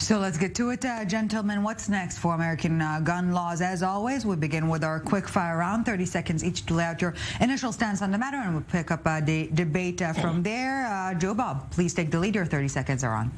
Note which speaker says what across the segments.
Speaker 1: So let's get to it, gentlemen. What's next for American gun laws? As always, we begin with our quick fire round, 30 seconds each to lay out your initial stance on the matter, and we'll pick up the debate from there. Jobob, please take the lead. Your 30 seconds are on.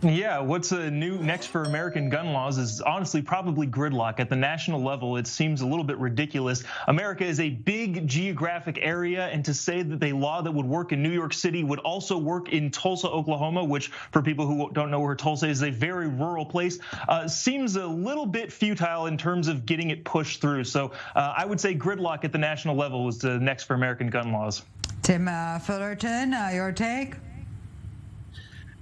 Speaker 2: Yeah, what's new next for American gun laws is honestly probably gridlock. At the national level, it seems a little bit ridiculous. America is a big geographic area, and to say that a law that would work in New York City would also work in Tulsa, Oklahoma, which for people who don't know where Tulsa is a very rural place, seems a little bit futile in terms of getting it pushed through. So I would say gridlock at the national level is the next for American gun laws.
Speaker 1: Tim Fullerton, your take?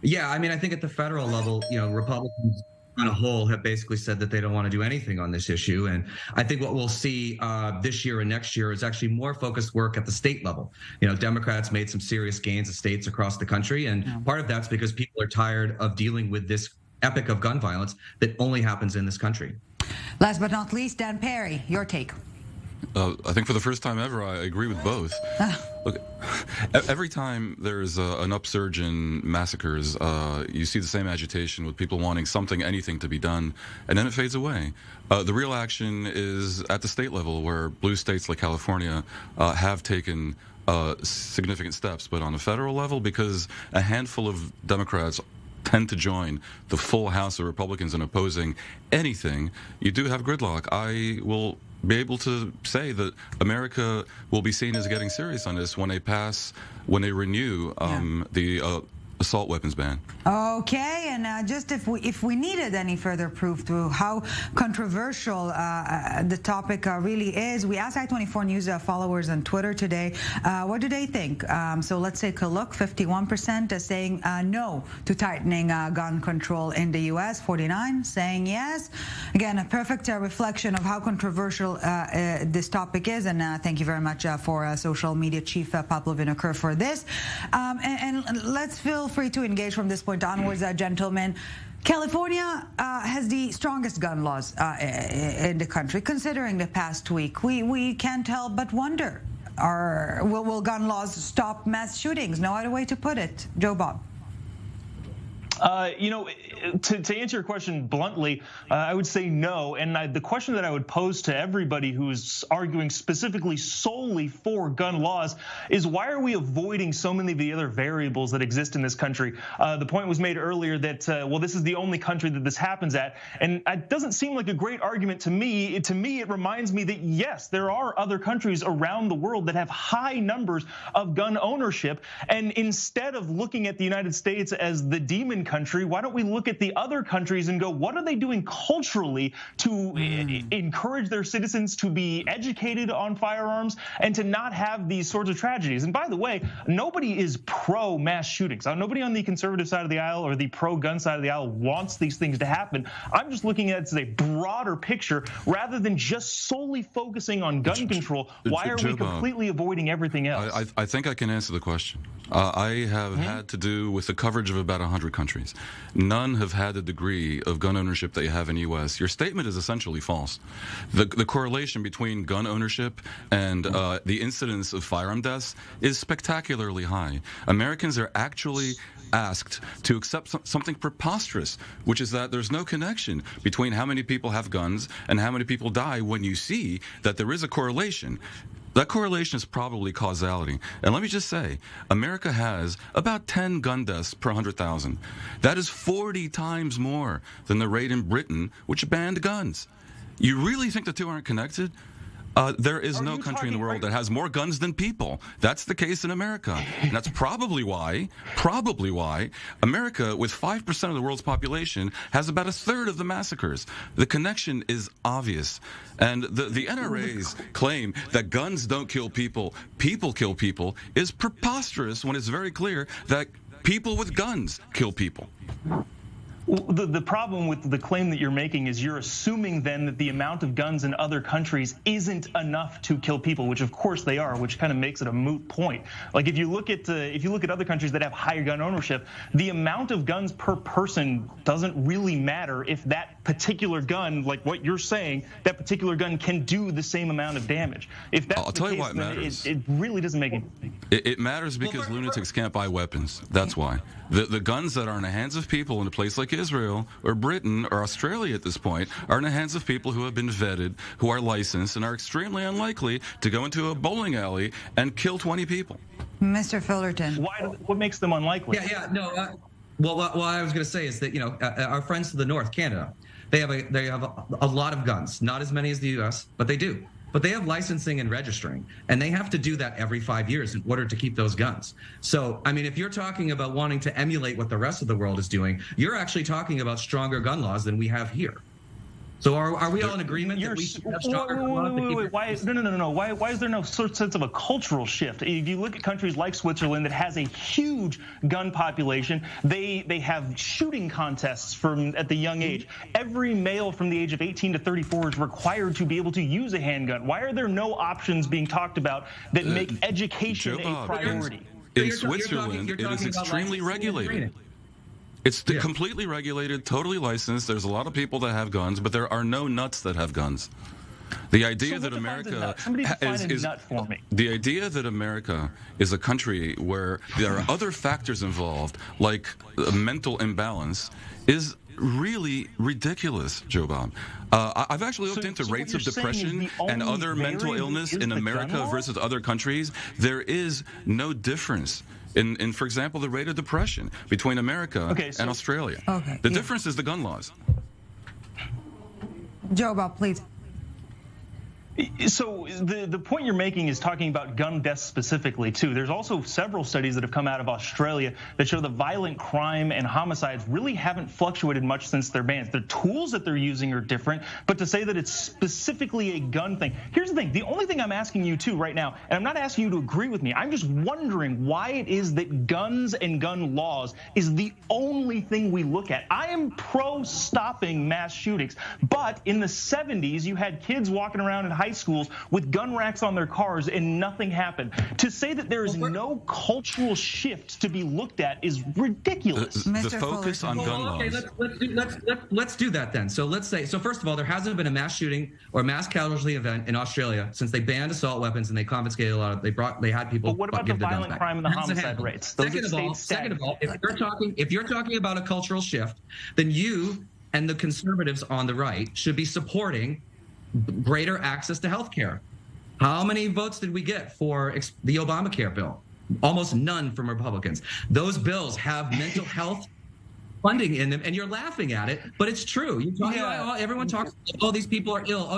Speaker 3: Yeah, I mean, I think at the federal level, Republicans on a whole have basically said that they don't want to do anything on this issue. And I think what we'll see this year and next year is actually more focused work at the state level. Democrats made some serious gains in states across the country. And part of that's because people are tired of dealing with this epic of gun violence that only happens in this country.
Speaker 1: Last but not least, Dan Perry, your take.
Speaker 4: I think for the first time ever, I agree with both. Look, every time there's an upsurge in massacres, you see the same agitation with people wanting anything to be done, and then it fades away. The real action is at the state level, where blue states like California have taken significant steps. But on the federal level, because a handful of Democrats tend to join the full House of Republicans in opposing anything, you do have gridlock. I will be able to say that America will be seen as getting serious on this when they renew the assault weapons ban.
Speaker 1: Okay, and just if we needed any further proof to how controversial the topic really is, we asked I-24 News followers on Twitter today, what do they think? So let's take a look. 51% saying no to tightening gun control in the U.S. 49% saying yes. Again, a perfect reflection of how controversial this topic is, and thank you very much for social media chief Pablo Vinokur for this. And let's feel free to engage from this point onwards, gentlemen. California has the strongest gun laws in the country. Considering the past week, we can't help but wonder, will gun laws stop mass shootings? No other way to put it. Jobob.
Speaker 2: To answer your question bluntly, I would say no. And the question that I would pose to everybody who's arguing specifically solely for gun laws is, why are we avoiding so many of the other variables that exist in this country? The point was made earlier that, this is the only country that this happens at. And it doesn't seem like a great argument to me. To me, it reminds me that, yes, there are other countries around the world that have high numbers of gun ownership. And instead of looking at the United States as the demon country, why don't we look at the other countries and go, what are they doing culturally to encourage their citizens to be educated on firearms and to not have these sorts of tragedies? And by the way, nobody is pro mass shootings. Nobody on the conservative side of the aisle or the pro gun side of the aisle wants these things to happen. I'm just looking at it as a broader picture rather than just solely focusing on gun control. Why are we completely avoiding everything else?
Speaker 4: I think I can answer the question. I have had to do with the coverage of about 100 countries. None have had the degree of gun ownership that you have in the U.S. Your statement is essentially false. The correlation between gun ownership and the incidence of firearm deaths is spectacularly high. Americans are actually asked to accept something preposterous, which is that there's no connection between how many people have guns and how many people die, when you see that there is a correlation. That correlation is probably causality. And let me just say, America has about 10 gun deaths per 100,000. That is 40 times more than the rate in Britain, which banned guns. You really think the two aren't connected? There is no country in the world that has more guns than people. That's the case in America. And that's probably why America, with 5% of the world's population, has about a third of the massacres. The connection is obvious. And the NRA's claim that guns don't kill people, people kill people, is preposterous when it's very clear that people with guns kill people.
Speaker 2: The problem with the claim that you're making is you're assuming then that the amount of guns in other countries isn't enough to kill people, which of course they are, which kind of makes it a moot point. Like if you look at other countries that have higher gun ownership, the amount of guns per person doesn't really matter if that particular gun, like what you're saying, that particular gun can do the same amount of damage. If that's
Speaker 4: I'll tell you why it matters.
Speaker 2: It really doesn't make
Speaker 4: it matters because lunatics can't buy weapons. That's why. The guns that are in the hands of people in a place like Israel or Britain or Australia at this point are in the hands of people who have been vetted, who are licensed, and are extremely unlikely to go into a bowling alley and kill 20 people.
Speaker 1: Mr. Fullerton.
Speaker 2: What makes them unlikely?
Speaker 3: Well, what I was going to say is that, our friends to the north, Canada, they have a lot of guns, not as many as the U.S., but they do. But they have licensing and registering, and they have to do that every 5 years in order to keep those guns. So, I mean, if you're talking about wanting to emulate what the rest of the world is doing, you're actually talking about stronger gun laws than we have here. So are we all in agreement that we should have stronger gun laws?
Speaker 2: No. Why is there no sense of a cultural shift? If you look at countries like Switzerland that has a huge gun population, they have shooting contests from at the young age. Every male from the age of 18 to 34 is required to be able to use a handgun. Why are there no options being talked about that make education a priority?
Speaker 4: In Switzerland, it is extremely regulated. It's completely regulated, totally licensed. There's a lot of people that have guns, but there are no nuts that have guns. The idea that America the idea that America is a country where there are other factors involved, like mental imbalance, is really ridiculous, Jobob. I've actually looked into rates of depression and other mental illness in America versus other countries. There is no difference in, for example, the rate of depression between America and Australia. The difference is the gun laws.
Speaker 1: Jobob, please.
Speaker 2: So the point you're making is talking about gun deaths specifically, too. There's also several studies that have come out of Australia that show the violent crime and homicides really haven't fluctuated much since their bans. The tools that they're using are different, but to say that it's specifically a gun thing. Here's the thing. The only thing I'm asking you, too, right now, and I'm not asking you to agree with me, I'm just wondering why it is that guns and gun laws is the only thing we look at. I am pro stopping mass shootings, but in the 70s, you had kids walking around in high schools with gun racks on their cars and nothing happened. To say that there is no cultural shift to be looked at is ridiculous.
Speaker 4: The focus on gun laws.
Speaker 3: Okay, let's do that then. So let's say, first of all, there hasn't been a mass shooting or mass casualty event in Australia since they banned assault weapons and they confiscated a lot of, they had people.
Speaker 2: But what about the violent crime and the homicide rates?
Speaker 3: Second of all, if you're talking about a cultural shift, then you and the conservatives on the right should be supporting greater access to health care. How many votes did we get for the Obamacare bill? Almost none from Republicans. Those bills have mental health funding in them, and you're laughing at it, but it's true. Everyone talks, these people are ill,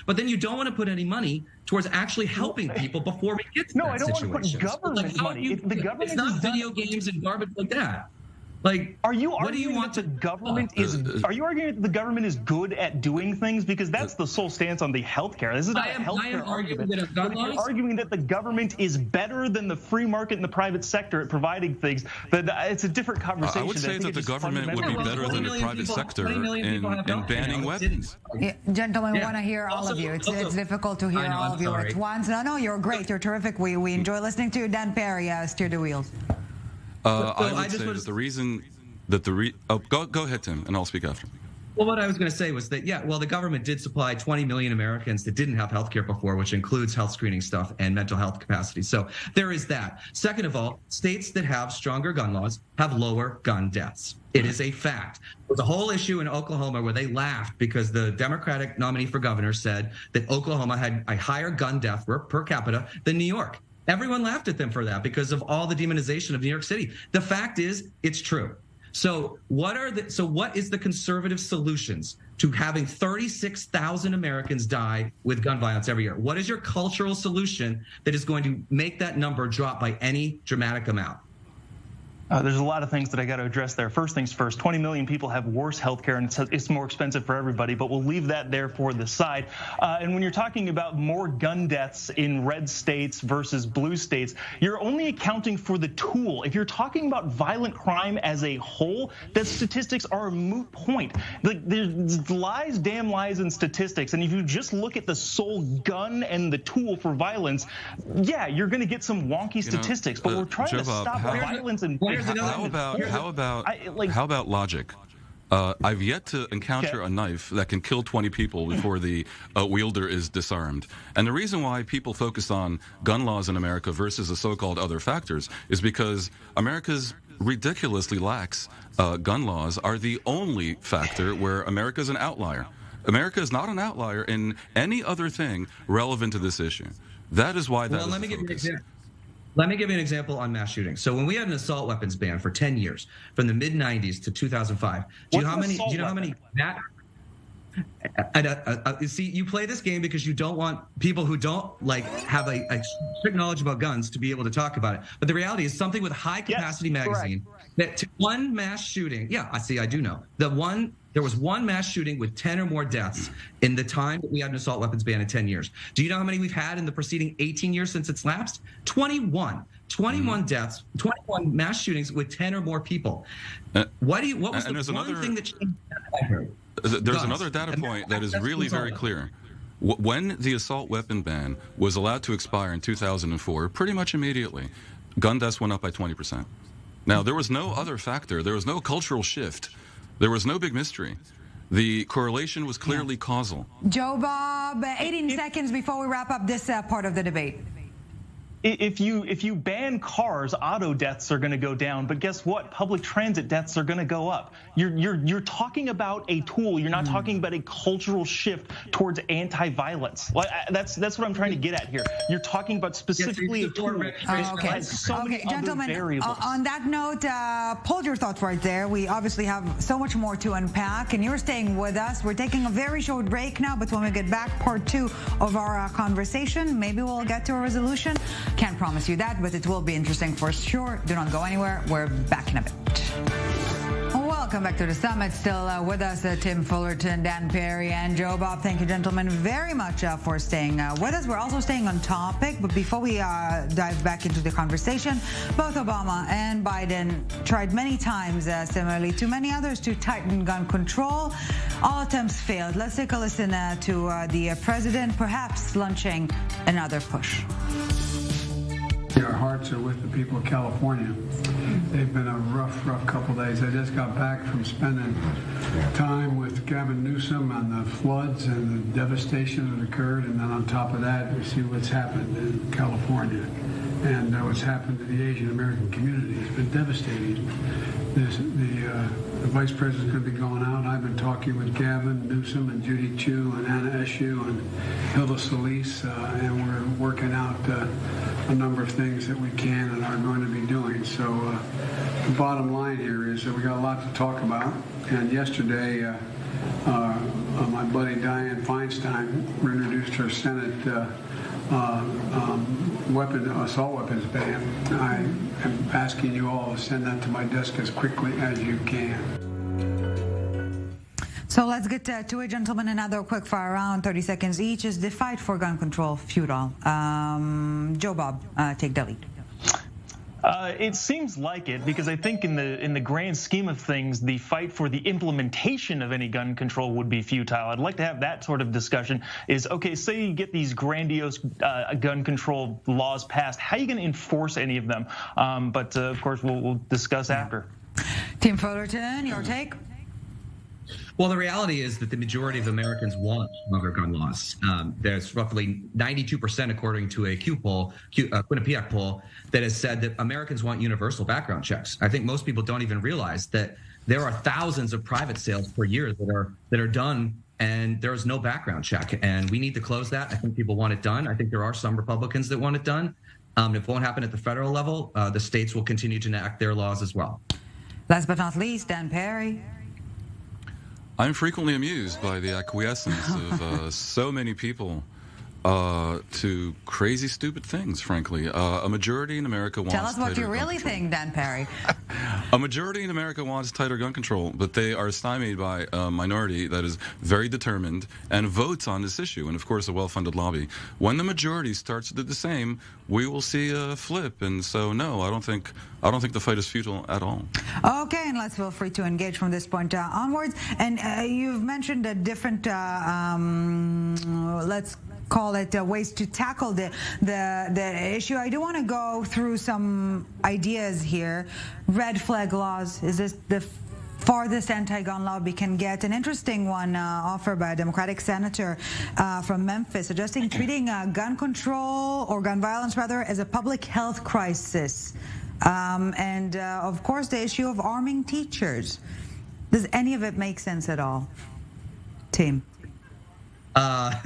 Speaker 3: but then you don't want to put any money towards actually helping people before we get to that situation.
Speaker 2: No, I don't want to put government money. If the government
Speaker 3: it's not video games and garbage like that. Like,
Speaker 2: are you arguing that the government is good at doing things? Because that's the sole stance on the healthcare. This is not a healthcare argument. You're arguing that the government is better than the free market and the private sector at providing things. But it's a different conversation.
Speaker 4: I would say that the government would be better than the private sector in banning weapons.
Speaker 1: Yeah, gentlemen, we want to hear all of you. It's difficult to hear all of you at once. No, you're great. You're terrific. We enjoy listening to you. Dan Perry, steer the wheels.
Speaker 4: I would say that the reason that go ahead, Tim, and I'll speak after.
Speaker 3: Well, what I was going to say was that, the government did supply 20 million Americans that didn't have health care before, which includes health screening stuff and mental health capacity. So there is that. Second of all, states that have stronger gun laws have lower gun deaths. It is a fact. There was a whole issue in Oklahoma where they laughed because the Democratic nominee for governor said that Oklahoma had a higher gun death per capita than New York. Everyone laughed at them for that because of all the demonization of New York City. The fact is, it's true. So what is the conservative solutions to having 36,000 Americans die with gun violence every year? What is your cultural solution that is going to make that number drop by any dramatic amount?
Speaker 2: There's a lot of things that I got to address there. First things first, 20 million people have worse health care, and it's more expensive for everybody, but we'll leave that there for the side. And when you're talking about more gun deaths in red states versus blue states, you're only accounting for the tool. If you're talking about violent crime as a whole, the statistics are a moot point. There's lies, damn lies in statistics, and if you just look at the sole gun and the tool for violence, you're going to get some wonky statistics, but we're trying to stop violence and
Speaker 4: how about logic? I've yet to encounter a knife that can kill 20 people before the wielder is disarmed. And the reason why people focus on gun laws in America versus the so-called other factors is because America's ridiculously lax gun laws are the only factor where America is an outlier. America is not an outlier in any other thing relevant to this issue. That is why that is
Speaker 3: let me
Speaker 4: the
Speaker 3: give you an
Speaker 4: focus.
Speaker 3: example. Let me give you an example on mass shootings. So when we had an assault weapons ban for 10 years, from the mid 90s to 2005, do you know how many you see, you play this game because you don't want people who don't have a strict knowledge about guns to be able to talk about it. But the reality is something with high capacity magazine that to one mass shooting. Yeah, I do know. There was one mass shooting with 10 or more deaths in the time that we had an assault weapons ban in 10 years. Do you know how many we've had in the preceding 18 years since it's lapsed? 21. 21 deaths, 21 mass shootings with 10 or more people. What was the one thing that changed?
Speaker 4: There's another data point that is really very clear. When the assault weapon ban was allowed to expire in 2004, pretty much immediately, gun deaths went up by 20%. Now, there was no other factor. There was no cultural shift. There was no big mystery. The correlation was clearly causal.
Speaker 1: Jobob, 18 seconds before we wrap up this part of the debate.
Speaker 2: If you ban cars, auto deaths are going to go down, but guess what? Public transit deaths are going to go up. You're talking about a tool. You're not talking about a cultural shift towards anti-violence. That's what I'm trying to get at here. You're talking about specifically a tool.
Speaker 1: Okay, gentlemen. On that note, hold your thoughts right there. We obviously have so much more to unpack, and you're staying with us. We're taking a very short break now, but when we get back, part 2 of our conversation, maybe we'll get to a resolution. Can't promise you that, but it will be interesting for sure. Do not go anywhere. We're back in a bit. Welcome back to the summit. Still with us, Tim Fullerton, Dan Perry, and Jobob. Thank you, gentlemen, very much for staying with us. We're also staying on topic, but before we dive back into the conversation, both Obama and Biden tried many times, similarly to many others, to tighten gun control. All attempts failed. Let's take a listen to the president, perhaps launching another push.
Speaker 5: Our hearts are with the people of California. They've been a rough couple days. I just got back from spending time with Gavin Newsom on the floods and the devastation that occurred, and then on top of that, we see what's happened in California and what's happened to the Asian American community. It's been devastating. The vice president's going to be going out. I've been talking with Gavin Newsom and Judy Chu and Anna Eshoo and Hilda Solis, and we're working out a number of things that we can and are going to be doing. So the bottom line here is that we got a lot to talk about. And yesterday, my buddy Dianne Feinstein introduced her Senate assault weapons ban. I am asking you all to send that to my desk as quickly as you can.
Speaker 1: So let's get to it, gentlemen. Another quick fire round, 30 seconds each. Is the fight for gun control futile? Jobob, take the lead.
Speaker 2: It seems like it, because I think in the grand scheme of things, the fight for the implementation of any gun control would be futile. I'd like to have that sort of discussion. Is okay, say you get these grandiose gun control laws passed, how are you going to enforce any of them? But of course, we'll discuss after.
Speaker 1: Tim Fullerton, your take?
Speaker 3: Well, the reality is that the majority of Americans want stronger gun laws. There's roughly 92%, according to a Quinnipiac poll, that has said that Americans want universal background checks. I think most people don't even realize that there are thousands of private sales per year that are done, and there is no background check. And we need to close that. I think people want it done. I think there are some Republicans that want it done. It won't happen at the federal level. The states will continue to enact their laws as well.
Speaker 1: Last but not least, Dan Perry.
Speaker 4: I'm frequently amused by the acquiescence of so many people to crazy, stupid things, frankly. A majority in America wants...
Speaker 1: Tell us what you really think, Dan Perry.
Speaker 4: A majority in America wants tighter gun control, but they are stymied by a minority that is very determined and votes on this issue, and of course a well-funded lobby. When the majority starts to do the same, we will see a flip. And so, no, I don't think the fight is futile at all.
Speaker 1: Okay, and let's feel free to engage from this point onwards. And you've mentioned a different, let's call it ways to tackle the issue. I do want to go through some ideas here. Red flag laws, is this the farthest anti-gun lobby can get? An interesting one offered by a Democratic senator from Memphis, suggesting treating gun control, or gun violence rather, as a public health crisis. And of course, the issue of arming teachers. Does any of it make sense at all, Tim?
Speaker 3: There's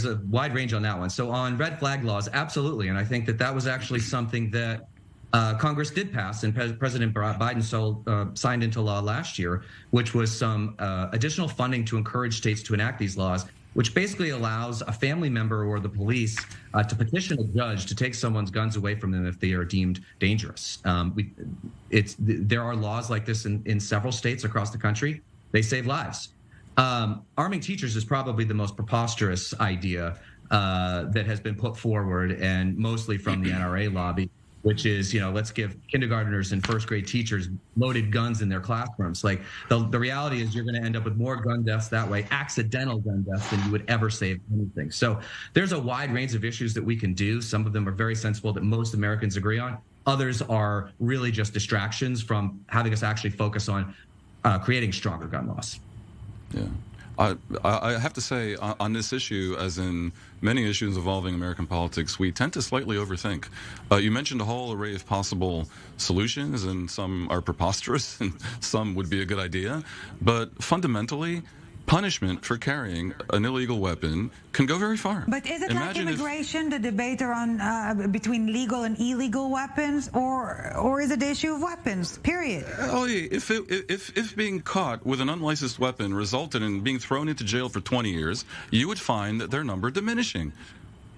Speaker 3: a wide range on that one. So on red flag laws, absolutely. And I think that was actually something that Congress did pass and President Biden signed into law last year, which was some additional funding to encourage states to enact these laws, which basically allows a family member or the police to petition a judge to take someone's guns away from them if they are deemed dangerous. There are laws like this in several states across the country. They save lives. Arming teachers is probably the most preposterous idea that has been put forward, and mostly from the NRA lobby, which is, let's give kindergartners and first grade teachers loaded guns in their classrooms. Like the reality is you're going to end up with more gun deaths that way, accidental gun deaths, than you would ever save anything. So there's a wide range of issues that we can do. Some of them are very sensible that most Americans agree on. Others are really just distractions from having us actually focus on creating stronger gun laws.
Speaker 4: Yeah. I have to say, on this issue, as in many issues involving American politics, we tend to slightly overthink. You mentioned a whole array of possible solutions, and some are preposterous, and some would be a good idea. But fundamentally, punishment for carrying an illegal weapon can go very far.
Speaker 1: But is it like immigration, the debate around between legal and illegal weapons, or is it the issue of weapons, period?
Speaker 4: If being caught with an unlicensed weapon resulted in being thrown into jail for 20 years, you would find their number diminishing.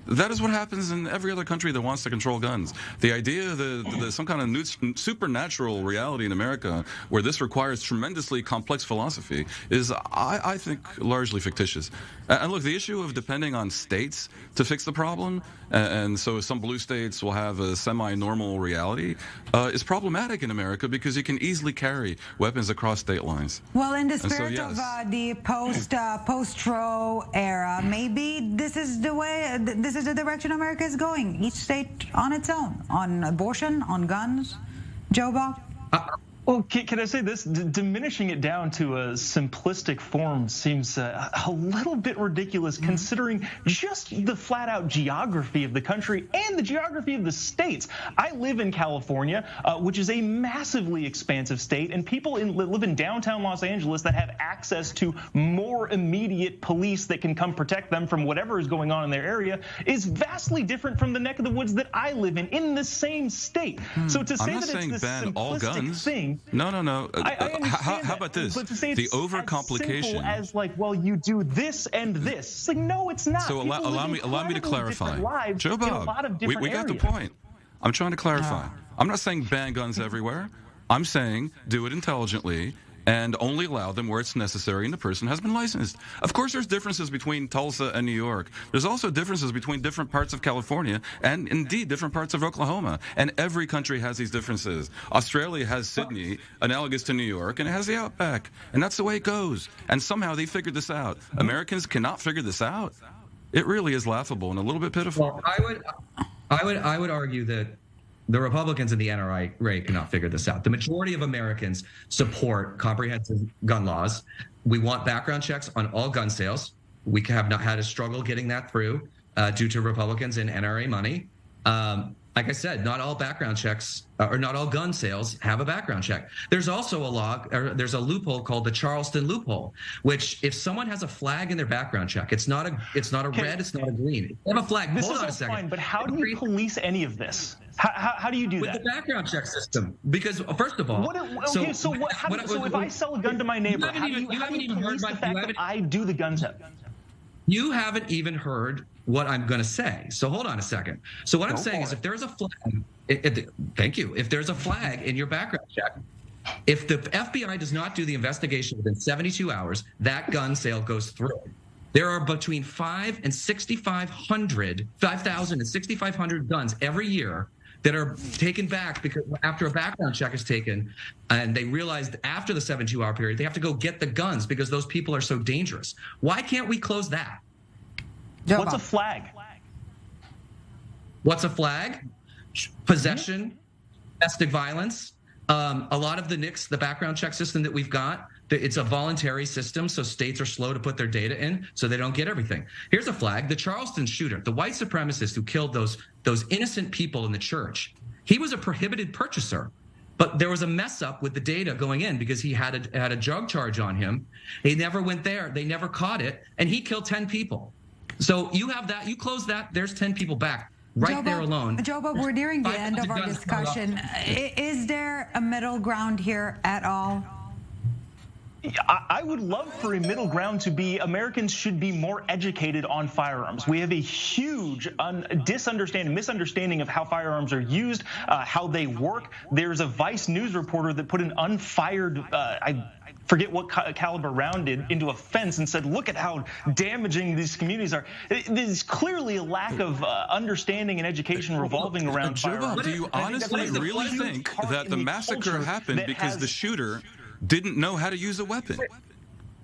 Speaker 4: That is what happens in every other country that wants to control guns. The idea that some kind of new supernatural reality in America where this requires tremendously complex philosophy is, I think, largely fictitious. And look, the issue of depending on states to fix the problem, and so some blue states will have a semi-normal reality, is problematic in America because you can easily carry weapons across state lines.
Speaker 1: Well, in the spirit of the post-Roe era, maybe this is the way. This is the direction America is going. Each state on its own, on abortion, on guns. Jobob?
Speaker 2: Well, can I say this? Diminishing it down to a simplistic form seems a little bit ridiculous, considering just the flat-out geography of the country and the geography of the states. I live in California, which is a massively expansive state, and people live in downtown Los Angeles that have access to more immediate police that can come protect them from whatever is going on in their area is vastly different from the neck of the woods that I live in the same state. So to say that it's this simplistic thing.
Speaker 4: No.
Speaker 2: I
Speaker 4: How about this?
Speaker 2: But to say
Speaker 4: the
Speaker 2: it's
Speaker 4: overcomplication.
Speaker 2: as simple as like, well, you do this and this. It's like, no, it's not.
Speaker 4: So allow me to clarify.
Speaker 2: Jobob,
Speaker 4: we got the point. I'm trying to clarify. I'm not saying ban guns everywhere. I'm saying do it intelligently and only allow them where it's necessary and the person has been licensed. Of course, there's differences between Tulsa and New York. There's also differences between different parts of California and, indeed, different parts of Oklahoma. And every country has these differences. Australia has Sydney, analogous to New York, and it has the Outback. And that's the way it goes. And somehow they figured this out. Americans cannot figure this out. It really is laughable and a little bit pitiful.
Speaker 3: Well, I would argue that the Republicans and the NRA cannot figure this out. The majority of Americans support comprehensive gun laws. We want background checks on all gun sales. We have not had a struggle getting that through due to Republicans and NRA money. Like I said, not all background checks or not all gun sales have a background check. There's also there's a loophole called the Charleston loophole, which if someone has a flag in their background check, it's not a red, it's not a green. If they have a flag.
Speaker 2: This
Speaker 3: hold
Speaker 2: is
Speaker 3: on a second.
Speaker 2: Fine, but how do you police any of this? How do you do
Speaker 3: that? With the background check system. Because first of all,
Speaker 2: so if I sell a gun to my neighbor, how do you police the fact that I do the gun check?
Speaker 3: You haven't even heard what I'm going to say. So hold on a second. So what I'm saying is if there's a flag, thank you. If there's a flag in your background check, if the FBI does not do the investigation within 72 hours, that gun sale goes through. There are between 5,000 and 6,500 guns every year that are taken back because after a background check is taken and they realized after the 72-hour period, they have to go get the guns because those people are so dangerous. Why can't we close that?
Speaker 2: What's a flag?
Speaker 3: What's a flag? Possession, domestic violence. A lot of the NICS, the background check system that we've got, it's a voluntary system, so states are slow to put their data in, so they don't get everything. Here's a flag. The Charleston shooter, the white supremacist who killed those innocent people in the church, He was a prohibited purchaser. But there was a mess up with the data going in because he had a drug charge on him. He never went there. They never caught it. And he killed 10 people. So you have that. You close that. There's 10 people back right there alone.
Speaker 1: Jobob, we're nearing the end of our discussion. Is there a middle ground here at all?
Speaker 2: I would love for a middle ground to be Americans should be more educated on firearms. We have a huge misunderstanding of how firearms are used, how they work. There's a Vice News reporter that put an unfired, I forget what caliber round into a fence and said, look at how damaging these communities are. There's clearly a lack of understanding and education revolving around firearms.
Speaker 4: Do you honestly really think that the massacre happened because the shooter didn't know how to use a weapon?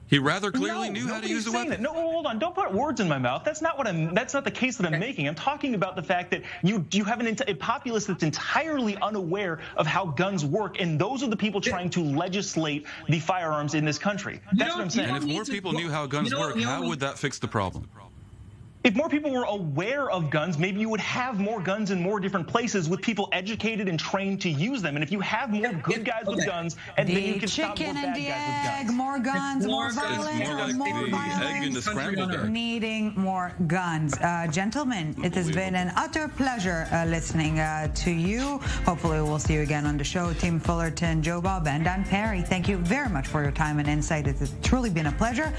Speaker 4: He rather clearly knew how to use a weapon.
Speaker 2: That. No, hold on. Don't put words in my mouth. That's not the case that I'm making. I'm talking about the fact that you have a populace that's entirely unaware of how guns work, and those are the people trying to legislate the firearms in this country. That's what I'm saying.
Speaker 4: And if more people knew how guns work, how would that fix the problem?
Speaker 2: If more people were aware of guns, maybe you would have more guns in more different places with people educated and trained to use them. And if you have more good guys with guns, and then you can stop more bad guys with guns.
Speaker 1: More guns, more violence, more violence, needing more guns. Gentlemen, it has been an utter pleasure listening to you. Hopefully we'll see you again on the show. Team Fullerton, Jobob, and Dan Perry, thank you very much for your time and insight. It's truly been a pleasure.